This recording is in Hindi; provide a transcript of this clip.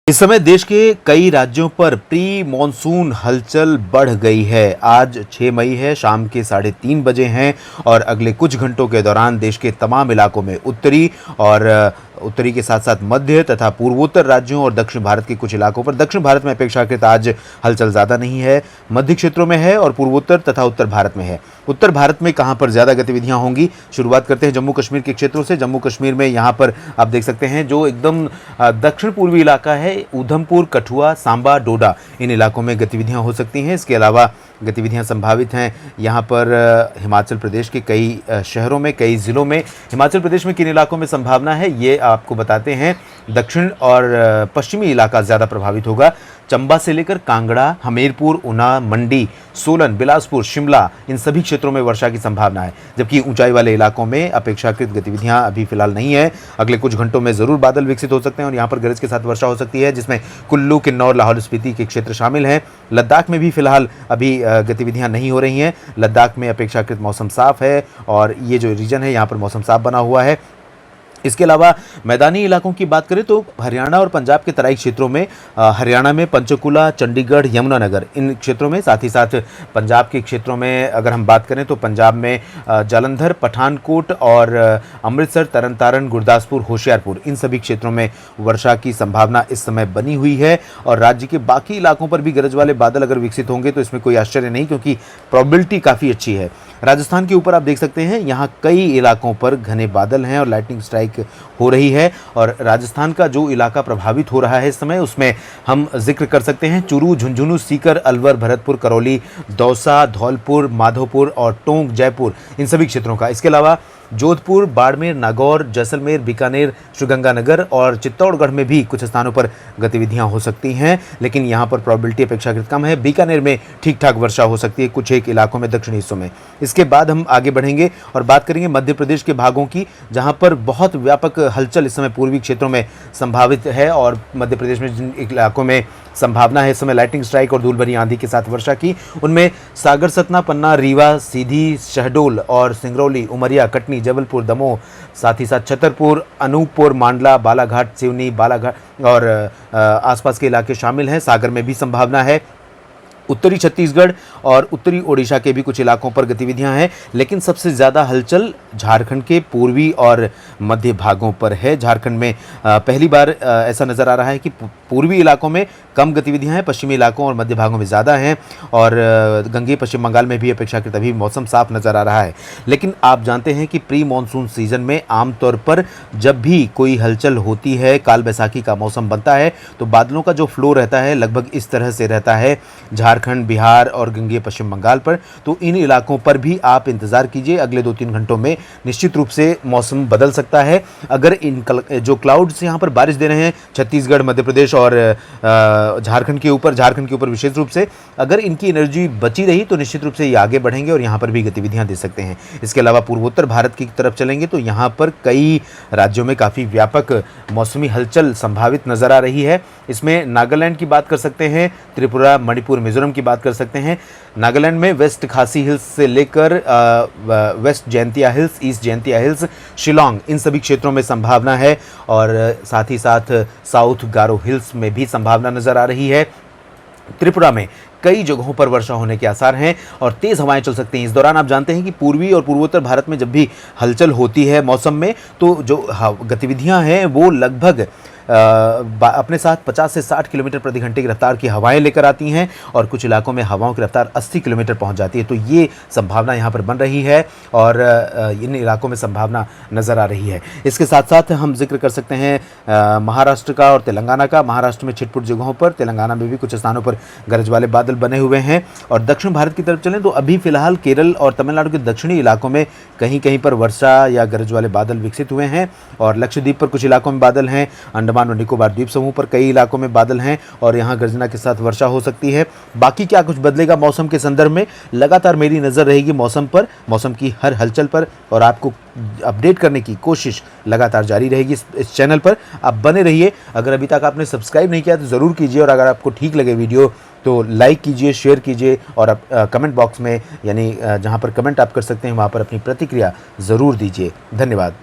इस समय देश के कई राज्यों पर प्री मॉनसून हलचल बढ़ गई है। आज 6 मई है, शाम के 3:30 बजे हैं और अगले कुछ घंटों के दौरान देश के तमाम इलाकों में उत्तरी के साथ साथ मध्य तथा पूर्वोत्तर राज्यों और दक्षिण भारत के कुछ इलाकों पर, दक्षिण भारत में अपेक्षाकृत आज हलचल ज़्यादा नहीं है, मध्य क्षेत्रों में है और पूर्वोत्तर तथा उत्तर भारत में है। उत्तर भारत में कहां पर ज़्यादा गतिविधियां होंगी, शुरुआत करते हैं जम्मू कश्मीर के क्षेत्रों से। जम्मू कश्मीर में यहां पर आप देख सकते हैं जो एकदम दक्षिण पूर्वी इलाका है, उधमपुर, कठुआ, सांबा, डोडा, इन इलाकों में गतिविधियां हो सकती हैं। इसके अलावा गतिविधियां संभावित हैं यहाँ पर हिमाचल प्रदेश के कई शहरों में, कई ज़िलों में। हिमाचल प्रदेश में किन इलाकों में संभावना है ये आपको बताते हैं। दक्षिण और पश्चिमी इलाका ज़्यादा प्रभावित होगा। चंबा से लेकर कांगड़ा, हमीरपुर, ऊना, मंडी, सोलन, बिलासपुर, शिमला, इन सभी क्षेत्रों में वर्षा की संभावना है, जबकि ऊंचाई वाले इलाकों में अपेक्षाकृत गतिविधियां अभी फिलहाल नहीं है। अगले कुछ घंटों में ज़रूर बादल विकसित हो सकते हैं और यहाँ पर गरज के साथ वर्षा हो सकती है, जिसमें कुल्लू, किन्नौर, लाहौल स्पीति के क्षेत्र शामिल हैं। लद्दाख में भी फिलहाल अभी गतिविधियां नहीं हो रही हैं। लद्दाख में अपेक्षाकृत मौसम साफ है और ये जो रीजन है यहाँ पर मौसम साफ बना हुआ है। इसके अलावा मैदानी इलाकों की बात करें तो हरियाणा और पंजाब के तराई क्षेत्रों में, हरियाणा में पंचकुला, चंडीगढ़, यमुनानगर, इन क्षेत्रों में, साथ ही साथ पंजाब के क्षेत्रों में अगर हम बात करें तो पंजाब में जालंधर, पठानकोट और अमृतसर, तरन तारण, गुरदासपुर, होशियारपुर, इन सभी क्षेत्रों में वर्षा की संभावना इस समय बनी हुई है। और राज्य के बाकी इलाकों पर भी गरज वाले बादल अगर विकसित होंगे तो इसमें कोई आश्चर्य नहीं, क्योंकि प्रोबेबिलिटी काफ़ी अच्छी है। राजस्थान के ऊपर आप देख सकते हैं यहाँ कई इलाकों पर घने बादल हैं और लाइटनिंग स्ट्राइक हो रही है। और राजस्थान का जो इलाका प्रभावित हो रहा है इस समय, उसमें हम जिक्र कर सकते हैं चूरू, झुंझुनू, सीकर, अलवर, भरतपुर, करौली, दौसा, धौलपुर, माधोपुर और टोंक, जयपुर, इन सभी क्षेत्रों का। इसके अलावा जोधपुर, बाड़मेर, नागौर, जैसलमेर, बीकानेर, श्रीगंगानगर और चित्तौड़गढ़ में भी कुछ स्थानों पर गतिविधियां हो सकती हैं, लेकिन यहां पर प्रोबेबिलिटी अपेक्षाकृत कम है। बीकानेर में ठीक ठाक वर्षा हो सकती है कुछ एक इलाकों में, दक्षिणी हिस्सों में। इसके बाद हम आगे बढ़ेंगे और बात करेंगे मध्य प्रदेश के भागों की, जहां पर बहुत व्यापक हलचल इस समय पूर्वी क्षेत्रों में संभावित है। और मध्य प्रदेश में जिन इलाकों में संभावना है इस समय लाइटनिंग स्ट्राइक और धूल भरी आंधी के साथ वर्षा की, उनमें सागर, सतना, पन्ना, रीवा, सीधी, शहडोल और सिंगरौली, उमरिया, कटनी, जबलपुर, दमोह, साथ ही साथ छतरपुर, अनूपपुर, मांडला, बालाघाट, सिवनी, बालाघाट और आसपास के इलाके शामिल हैं। सागर में भी संभावना है। उत्तरी छत्तीसगढ़ और उत्तरी ओडिशा के भी कुछ इलाकों पर गतिविधियां हैं, लेकिन सबसे ज़्यादा हलचल झारखंड के पूर्वी और मध्य भागों पर है। झारखंड में पहली बार ऐसा नज़र आ रहा है कि पूर्वी इलाकों में कम गतिविधियां हैं, पश्चिमी इलाकों और मध्य भागों में ज़्यादा हैं। और गंगे पश्चिम बंगाल में भी अपेक्षाकृत अभी मौसम साफ नज़र आ रहा है। लेकिन आप जानते हैं कि प्री मानसून सीजन में आमतौर पर जब भी कोई हलचल होती है, काल बैसाखी का मौसम बनता है, तो बादलों का जो फ्लो रहता है लगभग इस तरह से रहता है झारखंड, बिहार और गंगे पश्चिम बंगाल पर। तो इन इलाकों पर भी आप इंतज़ार कीजिए, अगले 2-3 घंटों में निश्चित रूप से मौसम बदल सकता है। अगर इन जो क्लाउड्स यहाँ पर बारिश दे रहे हैं छत्तीसगढ़, मध्य प्रदेश और झारखंड के ऊपर विशेष रूप से, अगर इनकी एनर्जी बची रही तो निश्चित रूप से ये आगे बढ़ेंगे और यहाँ पर भी गतिविधियाँ दे सकते हैं। इसके अलावा पूर्वोत्तर भारत की तरफ चलेंगे तो यहाँ पर कई राज्यों में काफ़ी व्यापक मौसमी हलचल संभावित नज़र आ रही है। इसमें नागालैंड की बात कर सकते हैं, त्रिपुरा, मणिपुर, मिजोरम की बात कर सकते हैं। नागालैंड में वेस्ट खासी हिल्स से लेकर west Jaintia hills, east Jaintia hills, Shillong, इन सभी क्षेत्रों में संभावना है। और साथ ही साथ साउथ गारो हिल्स में भी संभावना नज़र आ रही है। त्रिपुरा में कई जगहों पर वर्षा होने के आसार हैं और तेज़ हवाएं चल सकती हैं। इस दौरान आप जानते हैं कि पूर्वी और पूर्वोत्तर भारत में जब भी हलचल होती है मौसम में, तो जो गतिविधियां हैं वो लगभग अपने साथ 50 से 60 किलोमीटर प्रति घंटे की रफ्तार की हवाएं लेकर आती हैं और कुछ इलाकों में हवाओं की रफ्तार 80 किलोमीटर पहुंच जाती है। तो ये संभावना यहाँ पर बन रही है और इन इलाकों में संभावना नज़र आ रही है। इसके साथ साथ हम जिक्र कर सकते हैं महाराष्ट्र का और तेलंगाना का। महाराष्ट्र में छिटपुट जगहों पर, तेलंगाना में भी कुछ स्थानों पर गरज वाले बादल बने हुए हैं। और दक्षिण भारत की तरफ चलें तो अभी फिलहाल केरल और तमिलनाडु के दक्षिणी इलाकों में कहीं कहीं पर वर्षा या गरज वाले बादल विकसित हुए हैं और लक्षद्वीप पर कुछ इलाकों में बादल हैं। अंडमान और निकोबार द्वीप समूह पर कई इलाकों में बादल हैं और यहाँ गर्जना के साथ वर्षा हो सकती है। बाकी क्या कुछ बदलेगा मौसम के संदर्भ में, लगातार मेरी नज़र रहेगी मौसम पर, मौसम की हर हलचल पर, और आपको अपडेट करने की कोशिश लगातार जारी रहेगी इस चैनल पर। आप बने रहिए। अगर अभी तक आपने सब्सक्राइब नहीं किया तो ज़रूर कीजिए और अगर आपको ठीक लगे वीडियो तो लाइक कीजिए, शेयर कीजिए और कमेंट बॉक्स में, यानी जहाँ पर कमेंट आप कर सकते हैं वहाँ पर अपनी प्रतिक्रिया ज़रूर दीजिए। धन्यवाद।